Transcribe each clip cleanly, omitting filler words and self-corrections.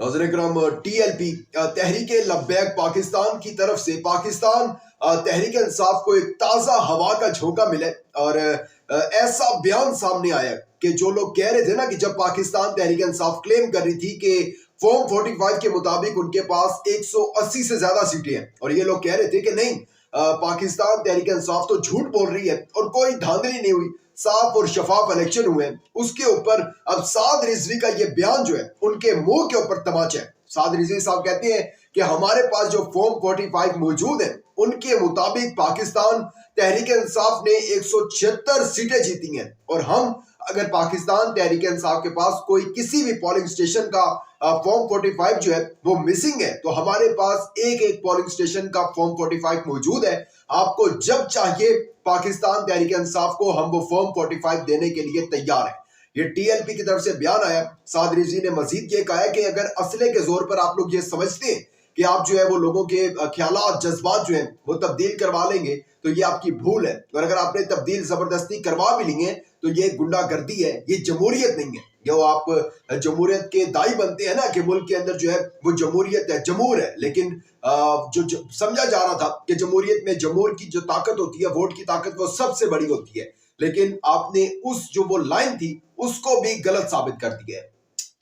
नाज़रीन इकराम, टीएलपी तहरीक लब्बैक पाकिस्तान की तरफ से पाकिस्तान तहरीक इंसाफ को एक ताज़ा हवा का झोंका मिले और ऐसा बयान सामने आया कि जो लोग कह रहे थे ना कि जब पाकिस्तान तहरीक इंसाफ क्लेम कर रही थी कि फॉर्म 45 के मुताबिक उनके पास 180 से ज्यादा सीटें हैं और ये लोग कह रहे थे कि नहीं, पाकिस्तान तहरीक इंसाफ तो झूठ बोल रही है और कोई धांधली नहीं हुई, साफ और शफाफ इलेक्शन हुए हैं। उसके ऊपर अब साद रिजवी का ये बयान जो है उनके मुंह के ऊपर तमाचा है। साद रिजवी साहब कहते हैं कि हमारे पास जो फॉर्म 45 मौजूद है उनके मुताबिक पाकिस्तान तहरीक इंसाफ ने 176 सीटें जीती हैं और हम अगर पाकिस्तान तहरीक इंसाफ के पास कोई किसी भी पोलिंग स्टेशन का फॉर्म 45 जो है वो मिसिंग है तो हमारे पास एक एक पोलिंग स्टेशन का फॉर्म 45 मौजूद है। आपको जब चाहिए पाकिस्तान तहरीक इंसाफ को हम वो फॉर्म 45 देने के लिए तैयार है। ये टीएलपी की तरफ से बयान आया। साद रिजवी ने मजीद ये कहा है कि अगर असले के जोर पर आप लोग ये समझते हैं कि आप जो है वो लोगों के ख्यालात जज्बात जो है वो तब्दील करवा लेंगे तो ये आपकी भूल है और अगर आपने तब्दील जबरदस्ती करवा भी ली है तो ये गुंडागर्दी है, ये जमहूरियत नहीं है। जो आप जमहूरियत के दाई बनते हैं ना कि मुल्क के अंदर जो है वो जमहूरियत है, जमहूर है, लेकिन जो समझा जा रहा था कि जमहूरियत में जमहूर की जो ताकत होती है, वोट की ताकत, वो सबसे बड़ी होती है, लेकिन आपने उस जो वो लाइन थी उसको भी गलत साबित कर दिया है।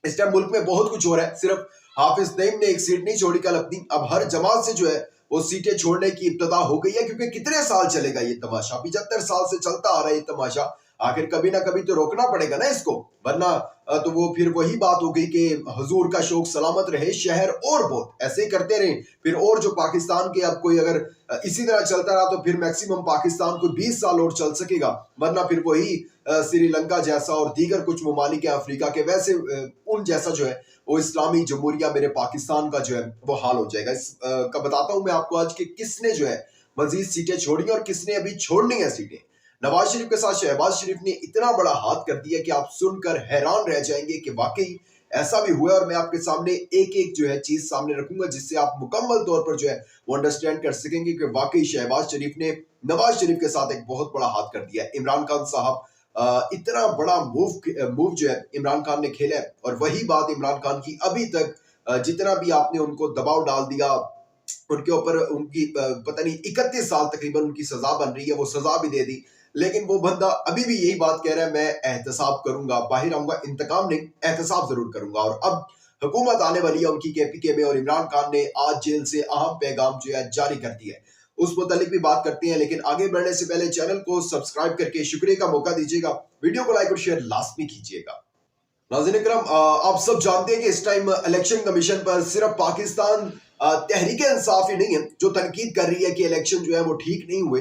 इस टाइम मुल्क में बहुत कुछ हो रहा है। सिर्फ हाफिज नईम ने एक सीट नहीं छोड़ी कल अपनी, अब हर जमात से जो है वो सीटें छोड़ने की इब्तदा हो गई है क्योंकि कितने साल चलेगा ये तमाशा, 75 साल से चलता आ रहा है ये तमाशा, आखिर कभी ना कभी तो रोकना पड़ेगा ना इसको, वरना तो वो फिर वही बात हो गई कि हुजूर का शौक सलामत रहे शहर और बहुत ऐसे ही करते रहे फिर, और जो पाकिस्तान के अब कोई अगर इसी तरह चलता रहा तो फिर मैक्सिमम पाकिस्तान को 20 साल और चल सकेगा, वरना फिर वही श्रीलंका जैसा और दीगर कुछ ममालिक अफ्रीका के वैसे उन जैसा जो है वो इस्लामी जमहूरिया मेरे पाकिस्तान का जो है वो हाल हो जाएगा। इस का बताता हूं मैं आपको आज कि किसने जो है मजीद सीटें छोड़ी और किसने अभी छोड़नी है सीटें। नवाज शरीफ के साथ शहबाज शरीफ ने इतना बड़ा हाथ कर दिया कि आप सुनकर हैरान रह जाएंगे कि वाकई ऐसा भी हुआ, और मैं आपके सामने एक एक जो है चीज सामने रखूंगा जिससे आप मुकम्मल तौर पर जो है वो अंडरस्टैंड कर सकेंगे कि वाकई शहबाज शरीफ ने नवाज शरीफ के साथ एक बहुत बड़ा हाथ कर दिया है। इमरान खान साहब इतना बड़ा मूव जो है इमरान खान ने खेला है और वही बात इमरान खान की अभी तक जितना भी आपने उनको दबाव डाल दिया उनके ऊपर, उनकी पता नहीं 31 साल तकरीबन उनकी सजा बन रही है, वो सजा भी दे दी, लेकिन वो बंदा अभी भी यही बात कह रहा है, मैं एहतसाब करूंगा, बाहर आऊंगा, इंतकाम नहीं एहतसाब जरूर करूंगा। और अब हुकूमत आने वाली है उनकी केपीके में और इमरान खान ने आज जेल से अहम पैगाम जो है जारी कर दिया है, उस मुतालिक भी बात करते हैं। लेकिन आगे बढ़ने से पहले चैनल को सब्सक्राइब करके शुक्रिया का मौका दीजिएगा, वीडियो को लाइक और शेयर लाजमी कीजिएगा। नाज़रीन इकराम, आप सब जानते हैं कि इस टाइम इलेक्शन कमीशन पर सिर्फ पाकिस्तान तहरीक इंसाफ ही नहीं है जो तनकीद कर रही है कि इलेक्शन जो है वो ठीक नहीं हुए,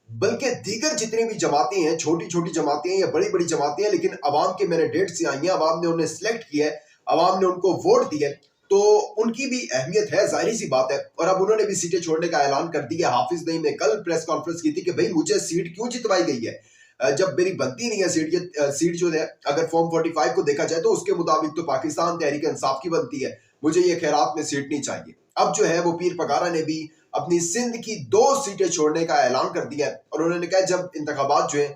बल्कि दीगर जितनी भी जमातें हैं, छोटी छोटी जमातें हैं या बड़ी बड़ी जमातें हैं, लेकिन अवाम के मैंडेट से आई हैं, अवाम ने उन्हें सिलेक्ट किया है, अवाम ने उनको वोट दिया है, तो उनकी भी अहमियत है, जाहिर सी बात है। और अब उन्होंने भी सीटें छोड़ने का ऐलान कर दिया। हाफिज नईम ने कल प्रेस कॉन्फ्रेंस की थी कि भाई मुझे सीट क्यों जितवाई गई है जब मेरी बनती नहीं है सीट। ये सीट जो है अगर फॉर्म 45 को देखा जाए तो उसके मुताबिक तो पाकिस्तान तहरीक इंसाफ की बनती है, मुझे ये खैरात में सीट नहीं चाहिए। अब जो है वो पीर पगारा ने भी अपनी सिंध की 2 सीटें छोड़ने का ऐलान कर दिया है और उन्होंने कहा जब इंतखाबात जो है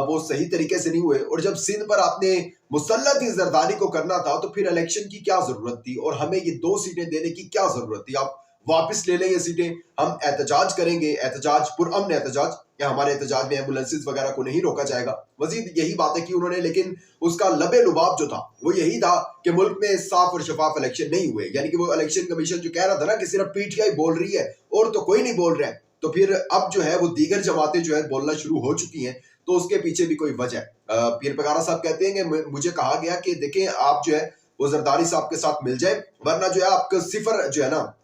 वो सही तरीके से नहीं हुए और जब सिंध पर आपने मुसल्लत ही जरदारी को करना था तो फिर इलेक्शन की क्या जरूरत थी और हमें ये 2 सीटें देने की क्या जरूरत थी, आप वापस ले लें ये सीटें, हम एहतजाज करेंगे, एहतजाज पुरअमन एहतजाज, या हमारे एहतजाज में एम्बुलेंसेज वगैरह को नहीं रोका जाएगा। मजीद यही बातें की उन्होंने, लेकिन उसका लबे लुबाब जो था वो यही था कि मुल्क में साफ और शफाफ इलेक्शन नहीं हुए, यानी कि वो इलेक्शन कमीशन जो कह रहा था ना कि सिर्फ पीटीआई बोल रही है और तो कोई नहीं बोल रहा है, तो फिर अब जो है वो दीगर जमातें जो है बोलना शुरू हो चुकी हैं, तो उसके पीछे भी कोई वजह है। पीर पगारा साहब कहते हैं कि मुझे कहा गया कि देखें आप जो है वो जरदारी साहब के साथ मिल जाए, वरना जो है आपका सिफर जो है ना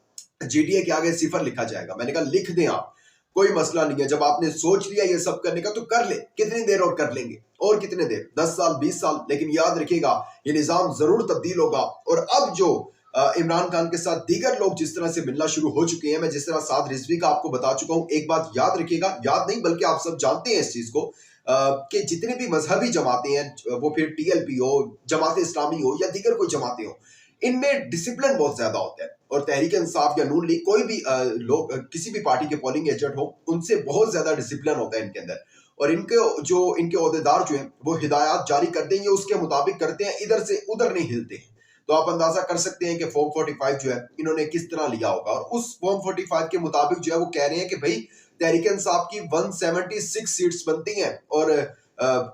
जीडीए के आगे सिफर लिखा जाएगा। मैंने कहा लिख दें आप, कोई मसला नहीं है, जब आपने सोच लिया ये सब करने का तो कर ले, कितनी देर और कर लेंगे, और कितने देर, 10 साल 20 साल, लेकिन याद रखिएगा ये निजाम जरूर तब्दील होगा। और अब जो इमरान खान के साथ दीगर लोग जिस तरह से मिलना शुरू हो चुके हैं, मैं जिस तरह साद रिजवी का आपको बता चुका हूं, एक बात याद रखिएगा, याद नहीं बल्कि आप सब जानते हैं इस चीज को कि जितनी भी मजहबी जमातें हैं, वो फिर टीएलपी हो, जमात इस्लामी हो या दीगर कोई जमातें हो, इनमें डिसिप्लिन बहुत ज्यादा होता है। और तहरीक इंसाफ या नून लीग कोई भी लोग किसी भी पार्टी के पोलिंग एजेंट हो, उनसे बहुत ज्यादा डिसिप्लिन होता है इनके अंदर, और इनके ओहदेदार जो है वो हिदायत जारी कर देंगे उसके मुताबिक करते हैं, इधर से उधर नहीं हिलते हैं। तो आप अंदाजा कर सकते हैं कि फॉर्म 45 जो है इन्होंने किस तरह लिया होगा। और उस फॉर्म 45 के मुताबिक जो है वो कह रहे हैं कि भाई तहरीक इंसाफ की 176 सीट्स बनती हैं और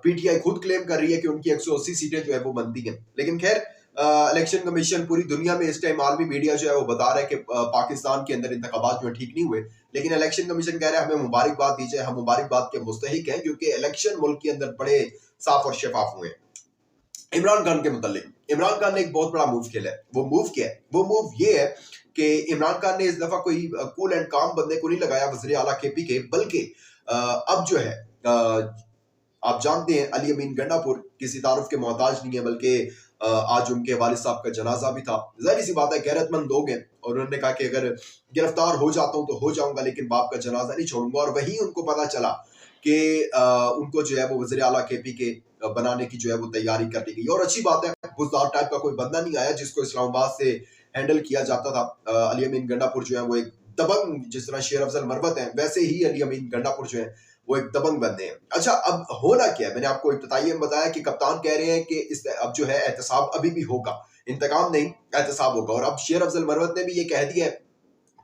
पीटीआई खुद क्लेम कर रही है कि उनकी 180 सीटें जो है वो बनती हैं। लेकिन खैर इलेक्शन कमीशन पूरी दुनिया में इस टाइम आलमी मीडिया जो है वो बता रहा है कि पाकिस्तान के अंदर इंतखाबात जो है ठीक नहीं हुए, लेकिन इलेक्शन कमीशन कह रहा है हमें मुबारकबाद दीजिए, हम मुबारकबाद के मुस्तहिक हैं क्योंकि इलेक्शन मुल्क के अंदर बड़े साफ और शफाफ हुए। इमरान खान के मुतालिक इमरान खान ने एक बहुत बड़ा मूव खेला है। वो मूव क्या है? वो मूव ये है कि इमरान खान ने इस दफा कोई कूल एंड काम बंदे को नहीं लगाया वज़ीर आला केपी के, बल्कि अब जो है आप जानते हैं अली अमीन गंडापुर किसी तारुफ के मोहताज नहीं है, बल्कि आज उनके वालिद साहब का जनाजा भी था। जाहिर सी बात है गैरतमंद लोग हैं और उन्होंने कहा कि अगर गिरफ्तार हो जाता हूं तो हो जाऊंगा, लेकिन बाप का जनाजा नहीं छोड़ूंगा। और वहीं उनको पता चला कि उनको जो है वो वज़ीर आला केपी के बनाने की जो है वो तैयारी कर ली गई। और अच्छी बात है, बुज़दार टाइप का कोई बंदा नहीं आया जिसको इस्लामाबाद से हैंडल किया जाता था। अली अमीन गंडापुर जो है वो एक दबंग, जिस तरह शेर अफजल मरवत है वैसे ही अली अमीन गंडापुर जो है वो एक दबंग बंदे हैं। अच्छा, अब होना क्या है? मैंने आपको इब्तिदाई में बताया कि कप्तान कह रहे हैं कि इस अब जो है एहतसाब अभी भी होगा, इंतकाम नहीं एहतसाब होगा। और अब शेर अफजल मरवत ने भी ये कह दिया है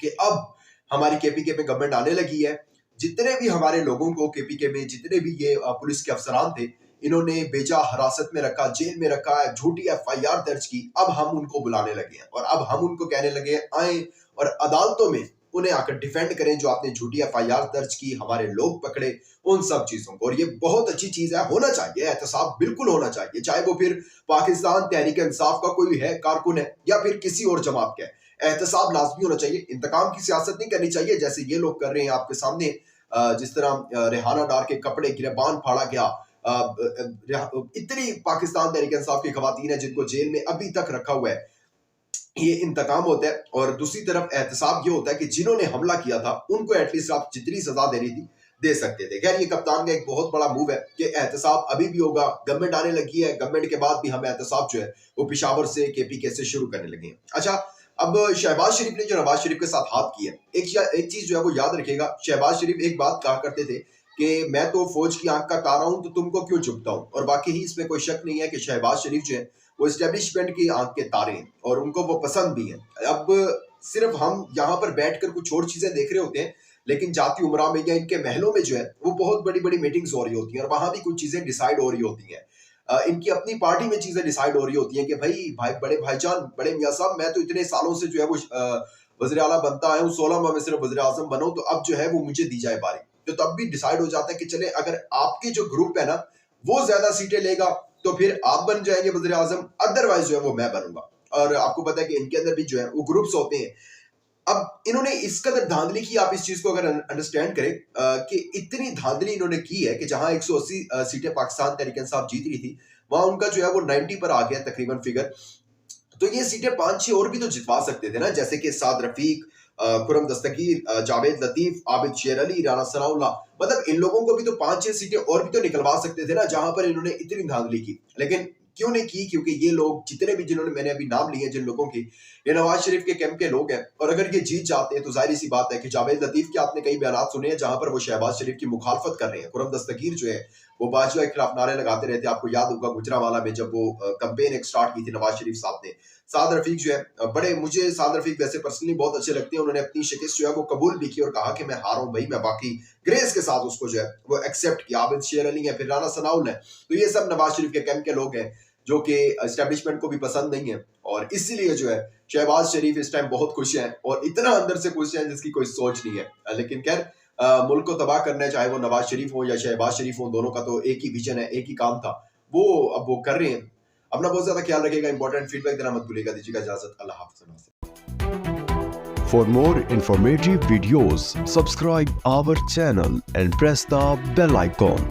कि अब हमारी केपीके में गवर्नमेंट आने लगी है, जितने भी हमारे लोगों को केपीके में जितने भी ये पुलिस के अफसरान थे इन्होंने बेजा हिरासत में रखा, जेल में रखा है, झूठी एफआईआर दर्ज की, अब हम उनको बुलाने लगे हैं और अब हम उनको कहने लगे हैं आए और अदालतों में उन्हें आकर डिफेंड करें जो आपने झूठी एफआईआर दर्ज की, हमारे लोग पकड़े, उन सब चीजों को। और ये बहुत अच्छी चीज है, होना चाहिए, एहतसाब बिल्कुल होना चाहिए, चाहे वो फिर पाकिस्तान तहरीक इंसाफ का कोई है कारकुन है या फिर किसी और जमात का है। एहतसाब लाजमी होना चाहिए, इंतकाम की सियासत नहीं करनी चाहिए जैसे ये लोग कर रहे हैं आपके सामने। जिस तरह रेहाना डार के कपड़े गिरबान फाड़ा गया, इतनी पाकिस्तान तहरीक इंसाफ की खवातीन है जिनको जेल में अभी तक रखा हुआ है, ये इंतकाम होता है। और दूसरी तरफ एहतसाब ये होता है कि जिन्होंने हमला किया था उनको एटलीस्ट आप जितनी सजा देनी थी दे सकते थे। खैर ये कप्तान का एक बहुत बड़ा मूव है कि एहतसाब अभी भी होगा, गवर्नमेंट आने लगी है, गवर्नमेंट के बाद भी हम एहतसाब जो है वो पेशावर से केपीके से शुरू करने लगे हैं। अच्छा, अब शहबाज शरीफ ने जो नवाज शरीफ के साथ हाथ किया, एक चीज जो है वो याद रखेगा, शहबाज शरीफ एक बात कहा करते थे कि मैं तो फौज की आंख का तारा हूं तो तुमको क्यों चुभता हूं। और बाकी ही इसमें कोई शक नहीं है कि शहबाज शरीफ जो है वो एस्टेब्लिशमेंट की आंख के तारे हैं और उनको वो पसंद भी हैं। अब सिर्फ हम यहाँ पर बैठकर कुछ और चीजें देख रहे होते हैं, लेकिन जाती उमरा में या इनके महलों में जो है वो बहुत बड़ी बड़ी मीटिंग्स हो रही होती हैं और वहां भी कुछ चीजें डिसाइड हो रही होती हैं। इनकी अपनी पार्टी में चीजें डिसाइड हो रही होती हैं कि भाई बड़े भाईजान, बड़े मियाँ साहब, मैं तो इतने सालों से जो है वो वज़ीर आला बनता आया हूँ, 16 माह में सिर्फ वज़ीर आज़म बनो, तो अब जो है वो मुझे दी जाए बारी। तो तब भी डिसाइड हो जाता है कि चले अगर आपके जो ग्रुप है ना वो ज्यादा सीटें लेगा तो फिर आप बन जाएंगे वज़ीर आज़म, अदरवाइज जो है वो मैं बनूंगा। और आपको पता है कि इनके अंदर भी जो है वो ग्रुप्स होते हैं। अब इन्होंने इस कदर धांधली की, आप इस चीज को अगर अंडरस्टैंड करें कि इतनी धांधली इन्होंने की है कि जहां 180 सीटें पाकिस्तान तहरीक इंसाफ जीत रही थी वहां उनका जो है वो 90 पर आ गया तकरीबन फिगर। तो ये सीटें 5-6 और भी तो जितवा सकते थे ना, जैसे कि साद रफीक, खुरम दस्तगीर, जावेद लतीफ, आबिद शेर अली, राना सनाउल्लाह, मतलब इन लोगों को भी तो 5-6 सीटें और भी तो निकलवा सकते थे ना, जहां पर इन्होंने इतनी धांधली की। लेकिन क्यों नहीं की? क्योंकि ये लोग जितने भी जिन्होंने मैंने अभी नाम लिए जिन लोगों की, ये नवाज शरीफ के कैंप के लोग हैं। और अगर ये जीत जाते हैं तो जाहिर सी बात है कि जावेद लतीफ के आपने कई बयान सुने हैं जहां पर वो शहबाज शरीफ की मुखालफत कर रहे हैं। खुरम दस्तगीर जो है वो बाजवा के खिलाफ नारे लगाते रहते हैं, आपको याद होगा गुजरावाला में जब वो कैंपेन एक स्टार्ट की थी नवाज शरीफ साहब ने। साद रफीक जो है बड़े, मुझे साद रफीक वैसे पर्सनली बहुत अच्छे लगते हैं, उन्होंने अपनी शिकस्त जो है वो कबूल भी की और कहा कि मैं हारा हूं भाई, मैं बाकी ग्रेस के साथ उसको जो है वो एक्सेप्ट किया। आबिद शेर अली है, फिर राना सनाउल है, तो ये सब नवाज शरीफ के कैंप के लोग हैं जो कि एस्टेब्लिशमेंट को भी पसंद नहीं है। और इसीलिए जो है शहबाज शरीफ इस टाइम बहुत खुश हैं और इतना अंदर से खुश हैं जिसकी कोई सोच नहीं है। लेकिन खैर मुल्क को तबाह करना है, चाहे वो नवाज शरीफ हो या शहबाज शरीफ हो, दोनों का तो एक ही विजन है, एक ही काम था, वो अब वो कर रहे हैं। अपना बहुत ज्यादा ख्याल रखिएगा, इंपॉर्टेंट फीडबैक देना मत भूलिएगा। दीजिएगा इजाजत, अल्लाह हाफ़िज़। For more informative videos, subscribe our channel and press the bell icon.